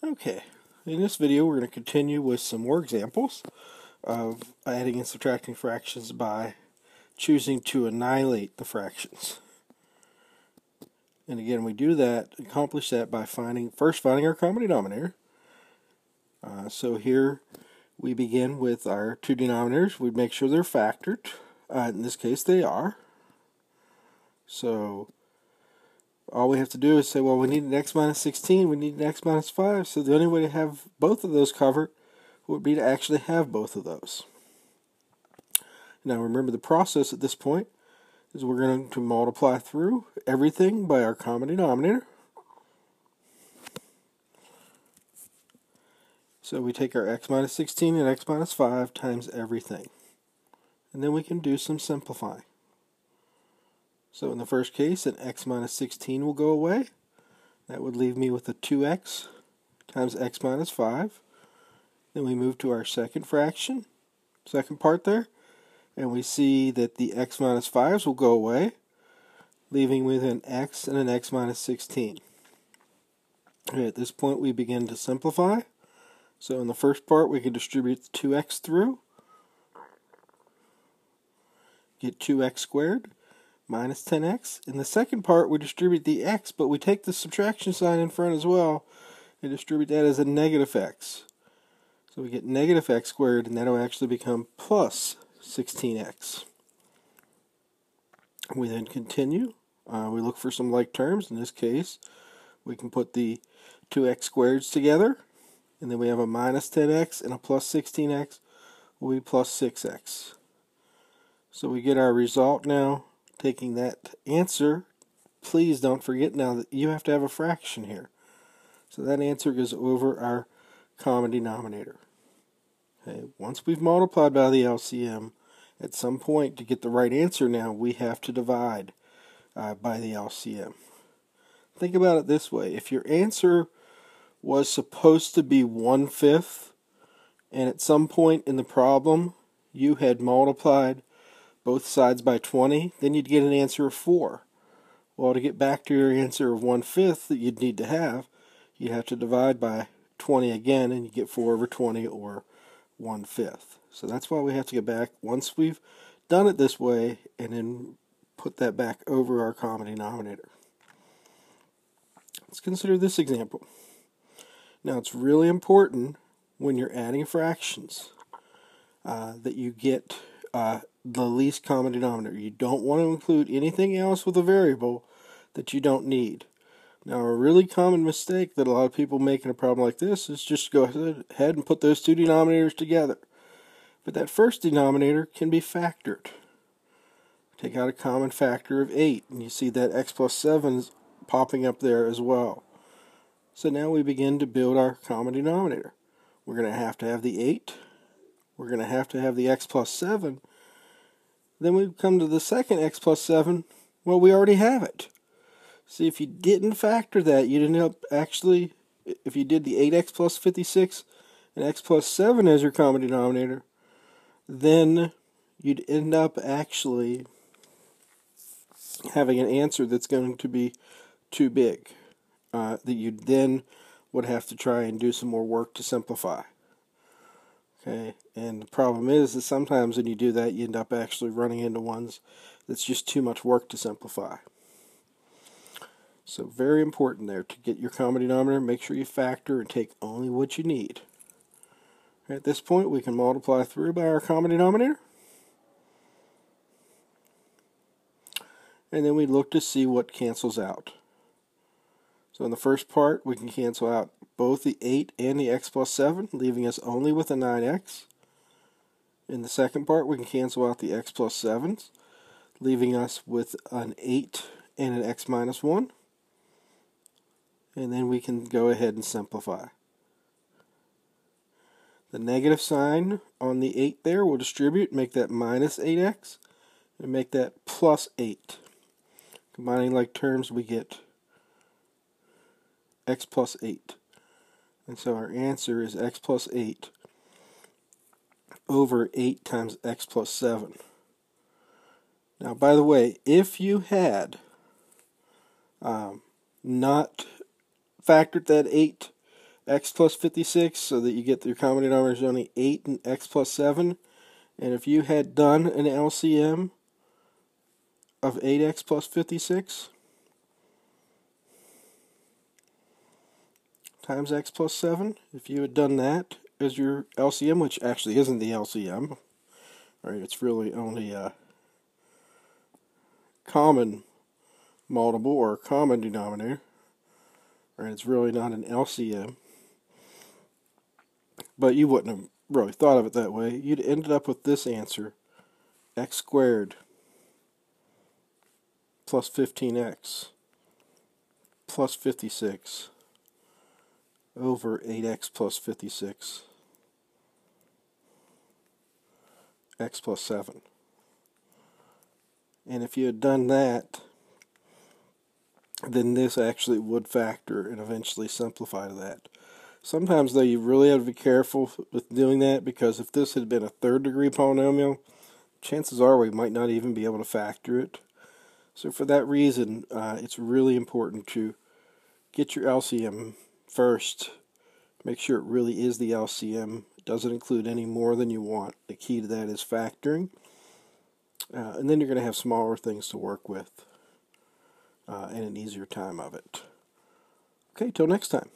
Okay, in this video we're going to continue with some more examples of adding and subtracting fractions by choosing to annihilate the fractions. And again, we do that, accomplish that by first finding our common denominator. So here we begin with our two denominators. We make sure they're factored. In this case they are. So all we have to do is say, well, we need an x minus 16, we need an x minus 5, so the only way to have both of those covered would be to actually have both of those. Now remember, the process at this point is we're going to multiply through everything by our common denominator. So we take our x minus 16 and x minus 5 times everything. And then we can do some simplifying. So in the first case, an x minus 16 will go away. That would leave me with a 2x times x minus 5. Then we move to our second fraction, second part there, and we see that the x minus 5s will go away, leaving with an x and an x minus 16. Okay, at this point we begin to simplify. So in the first part we can distribute the 2x through, get 2x squared minus 10x. In the second part we distribute the x, but we take the subtraction sign in front as well and distribute that as a negative x. So we get negative x squared, and that will actually become plus 16x. We then continue. We look for some like terms. In this case, we can put the 2x squareds together, and then we have a minus 10x and a plus 16x will be plus 6x. So we get our result now. Taking that answer, please don't forget now that you have to have a fraction here. So that answer goes over our common denominator. Okay, once we've multiplied by the LCM, at some point to get the right answer now, we have to divide by the LCM. Think about it this way. If your answer was supposed to be 1/5, and at some point in the problem you had multiplied both sides by 20, then you'd get an answer of 4. Well, to get back to your answer of 1/5 that you'd need to have, you'd have to divide by 20 again, and you get 4 over 20, or 1/5. So that's why we have to get back, once we've done it this way, and then put that back over our common denominator. Let's consider this example. Now it's really important when you're adding fractions that you get the least common denominator. You don't want to include anything else with a variable that you don't need. Now, a really common mistake that a lot of people make in a problem like this is just go ahead and put those two denominators together. But that first denominator can be factored. Take out a common factor of 8, and you see that x plus 7 is popping up there as well. So now we begin to build our common denominator. We're going to have the 8. We're going to have the x plus 7. Then we come to the second x plus 7. Well, we already have it. See, if you didn't factor that, you'd end up actually, if you did the 8x plus 56 and x plus 7 as your common denominator, then you'd end up actually having an answer that's going to be too big, that you then would have to try and do some more work to simplify. Okay, and the problem is that sometimes when you do that, you end up actually running into ones that's just too much work to simplify. So very important there to get your common denominator. Make sure you factor and take only what you need. At this point, we can multiply through by our common denominator. And then we look to see what cancels out. So in the first part, we can cancel out both the 8 and the x plus 7, leaving us only with a 9x. In the second part, we can cancel out the x plus 7s, leaving us with an 8 and an x minus 1. And then we can go ahead and simplify. The negative sign on the 8 there will distribute, make that minus 8x, and make that plus 8. Combining like terms, we get x plus 8. And so our answer is x plus 8 over 8 times x plus 7. Now, by the way, if you had not factored that 8 x plus 56 so that you get your common denominator is only 8 and x plus 7. And if you had done an LCM of 8x plus 56 times x plus 7, if you had done that as your LCM, which actually isn't the LCM, right, it's really only a common multiple or a common denominator, right, it's really not an LCM, but you wouldn't have really thought of it that way. You'd ended up with this answer, x squared plus 15x plus 56 over 8x plus 56 x plus 7. And if you had done that, then this actually would factor and eventually simplify to that. Sometimes, though, you really have to be careful with doing that, because if this had been a third degree polynomial, chances are we might not even be able to factor it. So for that reason, it's really important to get your LCM first. Make sure it really is the LCM. It doesn't include any more than you want. The key to that is factoring. And then you're going to have smaller things to work with and an easier time of it. Okay, till next time.